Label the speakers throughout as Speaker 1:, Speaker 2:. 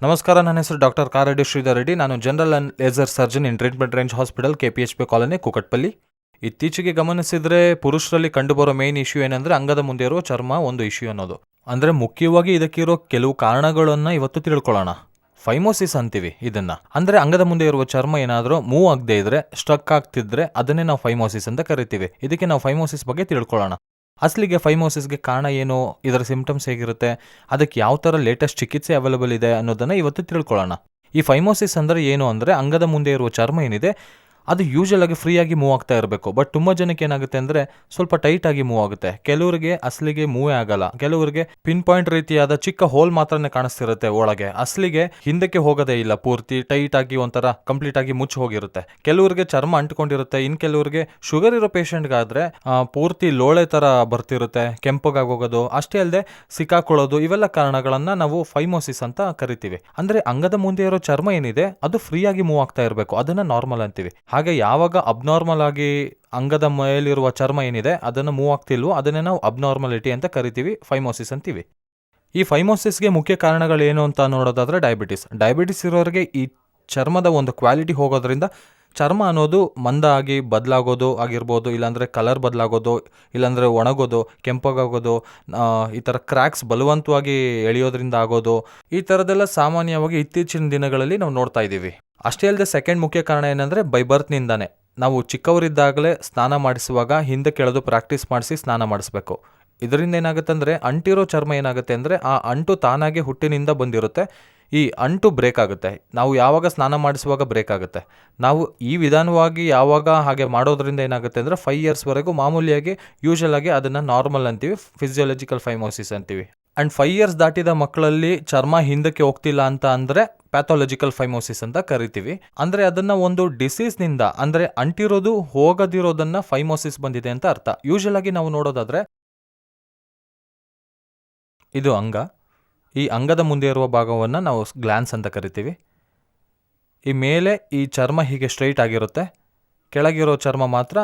Speaker 1: ನಮಸ್ಕಾರ, ನನ್ನ ಹೆಸರು ಡಾಕ್ಟರ್ ಕಾರೆಡ್ಡಿ ಶ್ರೀಧರ್ ರೆಡ್ಡಿ. ನಾನು general and laser surgeon in treatment range hospital, KPHP colony, Kukatpally. ಇತ್ತೀಚೆಗೆ ಗಮನಿಸಿದರೆ ಪುರುಷರಲ್ಲಿ ಕಂಡುಬರೋ ಮೇನ್ ಇಶ್ಯೂ ಏನಂದರೆ ಅಂಗದ ಮುಂದೆ ಇರೋ ಚರ್ಮ ಒಂದು ಇಶ್ಯೂ ಅನ್ನೋದು. ಅಂದರೆ ಮುಖ್ಯವಾಗಿ ಇದಕ್ಕಿರೋ ಕೆಲವು ಕಾರಣಗಳನ್ನು ಇವತ್ತು ತಿಳ್ಕೊಳ್ಳೋಣ. ಫೈಮೋಸಿಸ್ ಅಂತೀವಿ ಇದನ್ನು. ಅಂದರೆ ಅಂಗದ ಮುಂದೆ ಇರುವ ಚರ್ಮ ಏನಾದರೂ ಮೂವ್ ಆಗದೆ ಇದ್ರೆ, ಸ್ಟ್ರಕ್ ಆಗ್ತಿದ್ರೆ ಅದನ್ನೇ ನಾವು ಫೈಮೋಸಿಸ್ ಅಂತ ಕರಿತೀವಿ. ಇದಕ್ಕೆ ನಾವು ಫೈಮೋಸಿಸ್ ಬಗ್ಗೆ ತಿಳ್ಕೊಳ್ಳೋಣ. ಅಸಲಿಗೆ ಫೈಮೋಸಿಸ್ಗೆ ಕಾರಣ ಏನು, ಇದರ ಸಿಂಪ್ಟಮ್ಸ್ ಹೇಗಿರುತ್ತೆ, ಅದಕ್ಕೆ ಯಾವ ಥರ ಲೇಟೆಸ್ಟ್ ಚಿಕಿತ್ಸೆ ಅವೈಲೇಬಲ್ ಇದೆ ಅನ್ನೋದನ್ನು ಇವತ್ತು ತಿಳ್ಕೊಳ್ಳೋಣ. ಈ ಫೈಮೋಸಿಸ್ ಅಂದರೆ ಏನು ಅಂದರೆ ಅಂಗದ ಮುಂದೆ ಇರುವ ಚರ್ಮ ಏನಿದೆ ಅದು ಯೂಶಲ್ ಆಗಿ ಫ್ರೀಯಾಗಿ ಮೂವ್ ಆಗ್ತಾ ಇರಬೇಕು. ಬಟ್ ತುಂಬ ಜನಕ್ಕೆ ಏನಾಗುತ್ತೆ ಅಂದರೆ ಸ್ವಲ್ಪ ಟೈಟ್ ಆಗಿ ಮೂವ್ ಆಗುತ್ತೆ. ಕೆಲವರಿಗೆ ಅಸಲಿಗೆ ಮೂವೇ ಆಗಲ್ಲ. ಕೆಲವರಿಗೆ ಪಿನ್ ಪಾಯಿಂಟ್ ರೀತಿಯಾದ ಚಿಕ್ಕ ಹೋಲ್ ಮಾತ್ರನೇ ಕಾಣಿಸ್ತಿರುತ್ತೆ ಒಳಗೆ. ಅಸಲಿಗೆ ಹಿಂದಕ್ಕೆ ಹೋಗೋದೇ ಇಲ್ಲ, ಪೂರ್ತಿ ಟೈಟ್ ಆಗಿ ಒಂಥರ ಕಂಪ್ಲೀಟ್ ಆಗಿ ಮುಚ್ಚಿ ಹೋಗಿರುತ್ತೆ. ಕೆಲವರಿಗೆ ಚರ್ಮ ಅಂಟ್ಕೊಂಡಿರುತ್ತೆ. ಇನ್ನು ಕೆಲವರಿಗೆ ಶುಗರ್ ಇರೋ ಪೇಷಂಟ್ಗಾದ್ರೆ ಪೂರ್ತಿ ಲೋಳೆ ಥರ ಬರ್ತಿರುತ್ತೆ, ಕೆಂಪಗಾಗೋಗೋದು, ಅಷ್ಟೇ ಅಲ್ಲದೆ ಸಿಕ್ಕಾಕೊಳ್ಳೋದು. ಇವೆಲ್ಲ ಕಾರಣಗಳನ್ನು ನಾವು ಫೈಮೋಸಿಸ್ ಅಂತ ಕರಿತೀವಿ. ಅಂದರೆ ಅಂಗದ ಮುಂದೆ ಇರೋ ಚರ್ಮ ಏನಿದೆ ಅದು ಫ್ರೀಯಾಗಿ ಮೂವ್ ಆಗ್ತಾ ಇರಬೇಕು, ಅದನ್ನು ನಾರ್ಮಲ್ ಅಂತೀವಿ. ಹಾಗೆ ಯಾವಾಗ ಅಬ್ನಾರ್ಮಲ್ ಆಗಿ ಅಂಗದ ಮೇಲಿರುವ ಚರ್ಮ ಏನಿದೆ ಅದನ್ನು ಮೂವ್ ಆಗ್ತಿಲ್ವೋ ಅದನ್ನೇ ನಾವು ಅಬ್ನಾರ್ಮಲಿಟಿ ಅಂತ ಕರಿತೀವಿ, ಫೈಮೋಸಿಸ್ ಅಂತೀವಿ. ಈ ಫೈಮೋಸಿಸ್ಗೆ ಮುಖ್ಯ ಕಾರಣಗಳೇನು ಅಂತ ನೋಡೋದಾದರೆ ಡಯಾಬಿಟಿಸ್ ಇರೋರಿಗೆ ಈ ಚರ್ಮದ ಒಂದು ಕ್ವಾಲಿಟಿ ಹೋಗೋದ್ರಿಂದ ಚರ್ಮ ಅನ್ನೋದು ಮಂದ ಆಗಿ ಬದಲಾಗೋದು ಆಗಿರ್ಬೋದು, ಇಲ್ಲಾಂದರೆ ಕಲರ್ ಬದಲಾಗೋದು, ಇಲ್ಲಾಂದರೆ ಒಣಗೋದು, ಕೆಂಪಗಾಗೋದು, ಈ ಥರ ಕ್ರ್ಯಾಕ್ಸ್ ಬಲವಂತವಾಗಿ ಎಳೆಯೋದ್ರಿಂದ ಆಗೋದು, ಈ ಥರದ್ದೆಲ್ಲ ಸಾಮಾನ್ಯವಾಗಿ ಇತ್ತೀಚಿನ ದಿನಗಳಲ್ಲಿ ನಾವು ನೋಡ್ತಾ ಇದ್ದೀವಿ. ಅಷ್ಟೇ ಅಲ್ಲದೆ ಸೆಕೆಂಡ್ ಮುಖ್ಯ ಕಾರಣ ಏನಂದರೆ ಬೈ ಬರ್ತ್ನಿಂದಾನೆ. ನಾವು ಚಿಕ್ಕವರಿದ್ದಾಗಲೇ ಸ್ನಾನ ಮಾಡಿಸುವಾಗ ಹಿಂದೆ ಕೆಳದು ಪ್ರಾಕ್ಟೀಸ್ ಮಾಡಿಸಿ ಸ್ನಾನ ಮಾಡಿಸ್ಬೇಕು. ಇದರಿಂದ ಏನಾಗುತ್ತೆ ಅಂದರೆ ಅಂಟಿರೋ ಚರ್ಮ ಏನಾಗುತ್ತೆ ಅಂದರೆ ಆ ಅಂಟು ತಾನಾಗೆ ಹುಟ್ಟಿನಿಂದ ಬಂದಿರುತ್ತೆ. ಈ ಅಂಟು ಬ್ರೇಕ್ ಆಗುತ್ತೆ. ನಾವು ಯಾವಾಗ ಸ್ನಾನ ಮಾಡಿಸುವಾಗ ಬ್ರೇಕ್ ಆಗುತ್ತೆ. ನಾವು ಈ ವಿಧಾನವಾಗಿ ಯಾವಾಗ ಹಾಗೆ ಮಾಡೋದ್ರಿಂದ ಏನಾಗುತ್ತೆ ಅಂದರೆ 5 ಇಯರ್ಸ್ವರೆಗೂ ಮಾಮೂಲಿಯಾಗಿ ಯೂಶಲ್ ಆಗಿ ಅದನ್ನು ನಾರ್ಮಲ್ ಅಂತೀವಿ, ಫಿಸಿಯೋಲಜಿಕಲ್ ಫೈಮೋಸಿಸ್ ಅಂತೀವಿ. ಆ್ಯಂಡ್ 5 ಇಯರ್ಸ್ ದಾಟಿದ ಮಕ್ಕಳಲ್ಲಿ ಚರ್ಮ ಹಿಂದಕ್ಕೆ ಹೋಗ್ತಿಲ್ಲ ಅಂತ ಅಂದರೆ ಪ್ಯಾಥಾಲಜಿಕಲ್ ಫೈಮೋಸಿಸ್ ಅಂತ ಕರಿತೀವಿ. ಅಂದರೆ ಅದನ್ನು ಒಂದು ಡಿಸೀಸ್ನಿಂದ, ಅಂದರೆ ಅಂಟಿರೋದು ಹೋಗದಿರೋದನ್ನು ಫೈಮೋಸಿಸ್ ಬಂದಿದೆ ಅಂತ ಅರ್ಥ. ಯೂಶಲ್ ಆಗಿ ನಾವು ನೋಡೋದಾದರೆ ಇದು ಅಂಗ. ಈ ಅಂಗದ ಮುಂದೆ ಇರುವ ಭಾಗವನ್ನು ನಾವು ಗ್ಲ್ಯಾನ್ಸ್ ಅಂತ ಕರಿತೀವಿ. ಈ ಮೇಲೆ ಈ ಚರ್ಮ ಹೀಗೆ ಸ್ಟ್ರೈಟ್ ಆಗಿರುತ್ತೆ, ಕೆಳಗಿರೋ ಚರ್ಮ ಮಾತ್ರ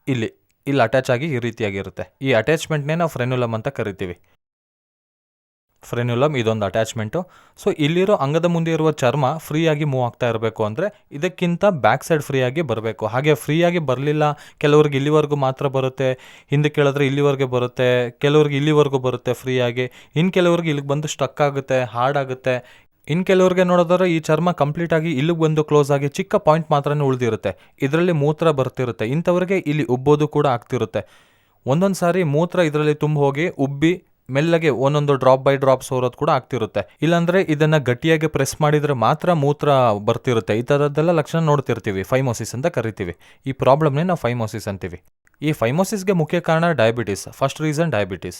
Speaker 1: ಇಲ್ಲಿ ಅಟ್ಯಾಚ್ ಆಗಿ ಈ ರೀತಿಯಾಗಿರುತ್ತೆ. ಈ ಅಟ್ಯಾಚ್ಮೆಂಟ್ನೇ ನಾವು ಫ್ರೆನ್ಯುಲಮ್ ಅಂತ ಕರಿತೀವಿ. ಫ್ರೆನ್ಯುಲಮ್ ಇದೊಂದು ಅಟ್ಯಾಚ್ಮೆಂಟು. ಸೊ ಇಲ್ಲಿರೋ ಅಂಗದ ಮುಂದೆ ಇರುವ ಚರ್ಮ ಫ್ರೀಯಾಗಿ ಮೂವ್ ಆಗ್ತಾ ಇರಬೇಕು ಅಂದರೆ ಇದಕ್ಕಿಂತ ಬ್ಯಾಕ್ ಸೈಡ್ ಫ್ರೀಯಾಗಿ ಬರಬೇಕು. ಹಾಗೆ ಫ್ರೀಯಾಗಿ ಬರಲಿಲ್ಲ, ಕೆಲವ್ರಿಗೆ ಇಲ್ಲಿವರೆಗೂ ಮಾತ್ರ ಬರುತ್ತೆ, ಹಿಂದೆ ಕೇಳಿದ್ರೆ ಇಲ್ಲಿವರೆಗೆ ಬರುತ್ತೆ, ಕೆಲವ್ರಿಗೆ ಇಲ್ಲಿವರೆಗೂ ಬರುತ್ತೆ ಫ್ರೀಯಾಗಿ, ಇನ್ನು ಕೆಲವ್ರಿಗೆ ಇಲ್ಲಿಗೆ ಬಂದು ಸ್ಟಕ್ ಆಗುತ್ತೆ, ಹಾರ್ಡ್ ಆಗುತ್ತೆ. ಇನ್ನು ಕೆಲವ್ರಿಗೆ ನೋಡೋದಾದ್ರೆ ಈ ಚರ್ಮ ಕಂಪ್ಲೀಟಾಗಿ ಇಲ್ಲಿಗೆ ಬಂದು ಕ್ಲೋಸ್ ಆಗಿ ಚಿಕ್ಕ ಪಾಯಿಂಟ್ ಮಾತ್ರನೇ ಉಳಿದಿರುತ್ತೆ, ಇದರಲ್ಲಿ ಮೂತ್ರ ಬರ್ತಿರುತ್ತೆ. ಇಂಥವ್ರಿಗೆ ಇಲ್ಲಿ ಉಬ್ಬೋದು ಕೂಡ ಆಗ್ತಿರುತ್ತೆ. ಒಂದೊಂದು ಸಾರಿ ಮೂತ್ರ ಇದರಲ್ಲಿ ತುಂಬ ಹೋಗಿ ಉಬ್ಬಿ ಮೆಲ್ಲಗೆ ಒಂದೊಂದು ಡ್ರಾಪ್ ಬೈ ಡ್ರಾಪ್ ಸೋರೋದು ಕೂಡ ಆಗ್ತಿರುತ್ತೆ. ಇಲ್ಲಾಂದರೆ ಇದನ್ನು ಗಟ್ಟಿಯಾಗಿ ಪ್ರೆಸ್ ಮಾಡಿದರೆ ಮಾತ್ರ ಮೂತ್ರ ಬರ್ತಿರುತ್ತೆ. ಈ ಥರದ್ದೆಲ್ಲ ಲಕ್ಷಣ ನೋಡ್ತಿರ್ತೀವಿ, ಫೈಮೋಸಿಸ್ ಅಂತ ಕರಿತೀವಿ. ಈ ಪ್ರಾಬ್ಲಮ್ನೇ ನಾವು ಫೈಮೋಸಿಸ್ ಅಂತೀವಿ. ಈ ಫೈಮೋಸಿಸ್ಗೆ ಮುಖ್ಯ ಕಾರಣ ಡಯಾಬಿಟಿಸ್, ಫಸ್ಟ್ ರೀಸನ್ ಡಯಾಬಿಟಿಸ್.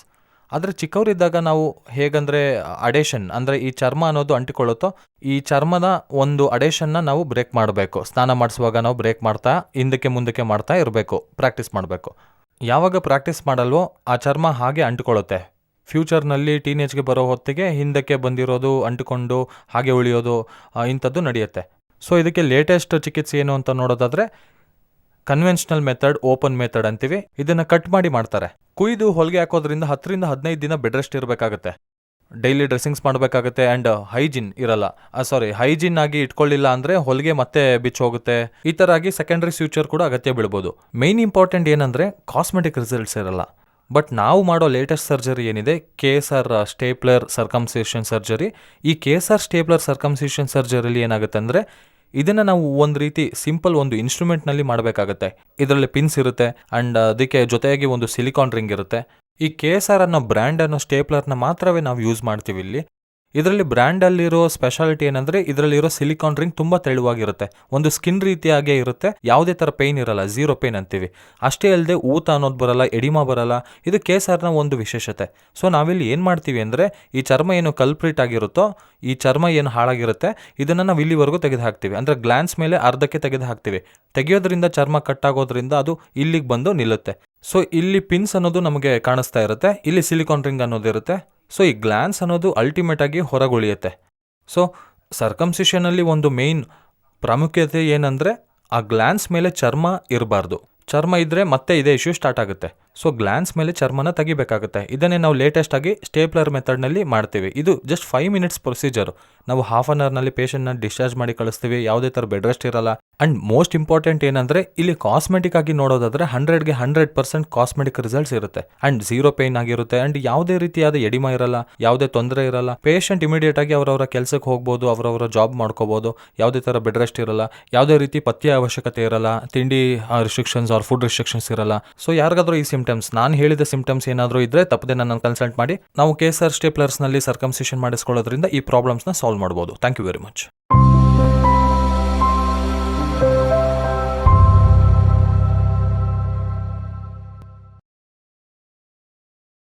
Speaker 1: ಆದರೆ ಚಿಕ್ಕವರಿದ್ದಾಗ ನಾವು ಹೇಗಂದರೆ ಅಡೇಷನ್, ಅಂದರೆ ಈ ಚರ್ಮ ಅನ್ನೋದು ಅಂಟಿಕೊಳ್ಳುತ್ತೋ ಈ ಚರ್ಮದ ಒಂದು ಅಡೇಷನ್ನ ನಾವು ಬ್ರೇಕ್ ಮಾಡಬೇಕು. ಸ್ನಾನ ಮಾಡಿಸುವಾಗ ನಾವು ಬ್ರೇಕ್ ಮಾಡ್ತಾ ಹಿಂದಕ್ಕೆ ಮುಂದಕ್ಕೆ ಮಾಡ್ತಾ ಇರಬೇಕು, ಪ್ರಾಕ್ಟೀಸ್ ಮಾಡಬೇಕು. ಯಾವಾಗ ಪ್ರಾಕ್ಟೀಸ್ ಮಾಡಲ್ವೋ ಆ ಚರ್ಮ ಹಾಗೆ ಅಂಟಿಕೊಳ್ಳುತ್ತೆ. ಫ್ಯೂಚರ್ನಲ್ಲಿ ಟೀನೇಜ್ಗೆ ಬರೋ ಹೊತ್ತಿಗೆ ಹಿಂದಕ್ಕೆ ಬಂದಿರೋದು ಅಂಟಿಕೊಂಡು ಹಾಗೆ ಉಳಿಯೋದು, ಇಂಥದ್ದು ನಡೆಯುತ್ತೆ. ಸೊ ಇದಕ್ಕೆ ಲೇಟೆಸ್ಟ್ ಚಿಕಿತ್ಸೆ ಏನು ಅಂತ ನೋಡೋದಾದರೆ ಕನ್ವೆನ್ಷನಲ್ ಮೆಥಡ್, ಓಪನ್ ಮೆಥಡ್ ಅಂತೀವಿ. ಇದನ್ನು ಕಟ್ ಮಾಡಿ ಮಾಡ್ತಾರೆ. ಕುಯ್ದು ಹೊಲಿಗೆ ಹಾಕೋದ್ರಿಂದ 10 ರಿಂದ 15 ದಿನ ಬೆಡ್ ರೆಸ್ಟ್ ಇರಬೇಕಾಗುತ್ತೆ. ಡೈಲಿ ಡ್ರೆಸ್ಸಿಂಗ್ಸ್ ಮಾಡಬೇಕಾಗುತ್ತೆ. ಆ್ಯಂಡ್ ಹೈಜಿನ್ ಇರಲ್ಲ, ಹೈಜಿನ್ ಆಗಿ ಇಟ್ಕೊಳ್ಳಿಲ್ಲ ಅಂದರೆ ಹೊಲಿಗೆ ಮತ್ತೆ ಬಿಚ್ಚೋಗುತ್ತೆ. ಈ ಥರ ಆಗಿ ಸೆಕೆಂಡ್ರಿ ಫ್ಯೂಚರ್ ಕೂಡ ಅಗತ್ಯ ಬೀಳ್ಬೋದು. ಮೇನ್ ಇಂಪಾರ್ಟೆಂಟ್ ಏನಂದರೆ ಕಾಸ್ಮೆಟಿಕ್ ರಿಸಲ್ಟ್ಸ್ ಇರಲ್ಲ. ಬಟ್ ನಾವು ಮಾಡೋ ಲೇಟೆಸ್ಟ್ ಸರ್ಜರಿ ಏನಿದೆ, KSR ಸ್ಟೇಪ್ಲರ್ ಸರ್ಕಮ್ಸಿಷನ್ ಸರ್ಜರಿ. ಈ KSR ಸ್ಟೇಪ್ಲರ್ ಸರ್ಕಮ್ಸಿಷನ್ ಸರ್ಜರಿಲಿ ಏನಾಗುತ್ತೆ ಅಂದರೆ ಇದನ್ನು ನಾವು ಒಂದು ರೀತಿ ಸಿಂಪಲ್ ಒಂದು ಇನ್ಸ್ಟ್ರೂಮೆಂಟ್ನಲ್ಲಿ ಮಾಡಬೇಕಾಗತ್ತೆ. ಇದರಲ್ಲಿ ಪಿನ್ಸ್ ಇರುತ್ತೆ ಆ್ಯಂಡ್ ಅದಕ್ಕೆ ಜೊತೆಯಾಗಿ ಒಂದು ಸಿಲಿಕಾನ್ ರಿಂಗ್ ಇರುತ್ತೆ. ಈ KSR ಅನ್ನೋ ಬ್ರ್ಯಾಂಡ್ ಅನ್ನೋ ಸ್ಟೇಪ್ಲರ್ನ ಮಾತ್ರವೇ ನಾವು ಯೂಸ್ ಮಾಡ್ತೀವಿ ಇಲ್ಲಿ. ಇದರಲ್ಲಿ ಬ್ರ್ಯಾಂಡಲ್ಲಿರೋ ಸ್ಪೆಷಾಲಿಟಿ ಏನಂದರೆ ಇದರಲ್ಲಿರೋ ಸಿಲಿಕಾನ್ ರಿಂಗ್ ತುಂಬ ತೆಳುವಾಗಿರುತ್ತೆ, ಒಂದು ಸ್ಕಿನ್ ರೀತಿಯಾಗೇ ಇರುತ್ತೆ, ಯಾವುದೇ ಥರ ಪೇಯ್ನ್ ಇರಲ್ಲ, 0 ಪೇಯ್ನ್ ಅಂತೀವಿ. ಅಷ್ಟೇ ಅಲ್ಲದೆ ಊತ ಅನ್ನೋದು ಬರಲ್ಲ, ಎಡಿಮಾ ಬರಲ್ಲ. ಇದು KSRನ ಒಂದು ವಿಶೇಷತೆ. ಸೊ ನಾವಿಲ್ಲಿ ಏನು ಮಾಡ್ತೀವಿ ಅಂದರೆ ಈ ಚರ್ಮ ಏನು ಕಲ್ಪ್ರಿಟ್ ಆಗಿರುತ್ತೋ, ಈ ಚರ್ಮ ಏನು ಹಾಳಾಗಿರುತ್ತೆ ಇದನ್ನು ನಾವು ಇಲ್ಲಿವರೆಗೂ ತೆಗೆದು ಹಾಕ್ತೀವಿ. ಅಂದರೆ ಗ್ಲ್ಯಾನ್ಸ್ ಮೇಲೆ ಅರ್ಧಕ್ಕೆ ತೆಗೆದು ಹಾಕ್ತೀವಿ. ತೆಗೆಯೋದ್ರಿಂದ ಚರ್ಮ ಕಟ್ಟಾಗೋದ್ರಿಂದ ಅದು ಇಲ್ಲಿಗೆ ಬಂದು ನಿಲ್ಲುತ್ತೆ. ಸೊ ಇಲ್ಲಿ ಪಿನ್ಸ್ ಅನ್ನೋದು ನಮಗೆ ಕಾಣಿಸ್ತಾ ಇರುತ್ತೆ, ಇಲ್ಲಿ ಸಿಲಿಕಾನ್ ರಿಂಗ್ ಅನ್ನೋದಿರುತ್ತೆ. ಸೊ ಈ ಗ್ಲ್ಯಾನ್ಸ್ ಅನ್ನೋದು ಅಲ್ಟಿಮೇಟ್ ಆಗಿ ಹೊರಗುಳಿಯುತ್ತೆ. ಸೊ ಸರ್ಕಮ್ಸಿಷನಲ್ಲಿ ಒಂದು ಮೇಯ್ನ್ ಪ್ರಾಮುಖ್ಯತೆ ಏನಂದರೆ ಆ ಗ್ಲ್ಯಾನ್ಸ್ ಮೇಲೆ ಚರ್ಮ ಇರಬಾರ್ದು. ಚರ್ಮ ಇದ್ದರೆ ಮತ್ತೆ ಇದೇ ಇಶ್ಯೂ ಸ್ಟಾರ್ಟ್ ಆಗುತ್ತೆ. ಸೊ ಗ್ಲ್ಯಾನ್ಸ್ ಮೇಲೆ ಚರ್ಮನ ತೆಗಿಬೇಕಾಗುತ್ತೆ. ಇದನ್ನೇ ನಾವು ಲೇಟೆಸ್ಟ್ ಆಗಿ ಸ್ಟೇಪ್ಲರ್ ಮೆಥಡ್ನಲ್ಲಿ ಮಾಡ್ತೀವಿ. ಇದು ಜಸ್ಟ್ 5 ಮಿನಿಟ್ಸ್ ಪ್ರೊಸೀಜರ್. ನಾವು ಹಾಫ್ ಅನ್ ಅವರ್ನಲ್ಲಿ ಪೇಷಂಟ್ನ ಡಿಸ್ಚಾರ್ಜ್ ಮಾಡಿ ಕಳಿಸ್ತೀವಿ. ಯಾವುದೇ ಥರ ಬೆಡ್ ರೆಸ್ಟ್ ಇರಲ್ಲ. ಅಂಡ್ ಮೋಸ್ಟ್ ಇಂಪಾರ್ಟೆಂಟ್ ಏನಂದ್ರೆ ಇಲ್ಲಿ ಕಾಸ್ಮೆಟಿಕ್ ಆಗಿ ನೋಡೋದಾದ್ರೆ 100ಗೆ 100% ಕಾಸ್ಮೆಟಿಕ್ ರಿಸಲ್ಟ್ಸ್ ಇರುತ್ತೆ. ಅಂಡ್ 0 ಪೇನ್ ಆಗಿರುತ್ತೆ. ಅಂಡ್ ಯಾವುದೇ ರೀತಿಯಾದ ಎಡಿಮಾ ಇರಲ್ಲ, ಯಾವುದೇ ತೊಂದರೆ ಇರಲ್ಲ. ಪೇಷಂಟ್ ಇಮಿಡಿಯೇಟ್ ಆಗಿ ಅವರವರ ಕೆಲಸಕ್ಕೆ ಹೋಗ್ಬೋದು, ಅವರವರ ಜಾಬ್ ಮಾಡ್ಕೋಬಹುದು. ಯಾವುದೇ ತರ ಬೆಡ್ ರೆಸ್ಟ್ ಇರಲ್ಲ, ಯಾವುದೇ ರೀತಿ ಪಥ್ಯ ಅವಶ್ಯಕತೆ ಇರಲ್ಲ, ತಿಂಡಿ ರಿಸ್ಟ್ರಿಕ್ಷನ್ಸ್ ಆರ್ ಫುಡ್ ರಿಸ್ಟ್ರಿಕ್ಷನ್ಸ್ ಇರಲ್ಲ. ಸೊ ಯಾರಿಗಾದ್ರೂ ಈ ಸಿಂಪ್ಟಮ್ಸ್, ನಾನು ಹೇಳಿದ ಸಿಂಪ್ಟಮ್ಸ್ ಏನಾದರೂ ಇದ್ರೆ ತಪ್ಪದೆ ನನ್ನ ಕನ್ಸಲ್ಟ್ ಮಾಡಿ. ನಾವು KSR ಸ್ಟೇಪ್ಲರ್ಸ್ ನಲ್ಲಿ ಸರ್ಕಮ್ಸಿಷನ್ ಮಾಡಿಸ್ಕೊಳ್ಳೋದ್ರಿಂದ ಈ ಪ್ರಾಬ್ಲಮ್ಸ್ ನ ಸಾಲ್ವ್ ಮಾಡಬಹುದು. Thank you very much.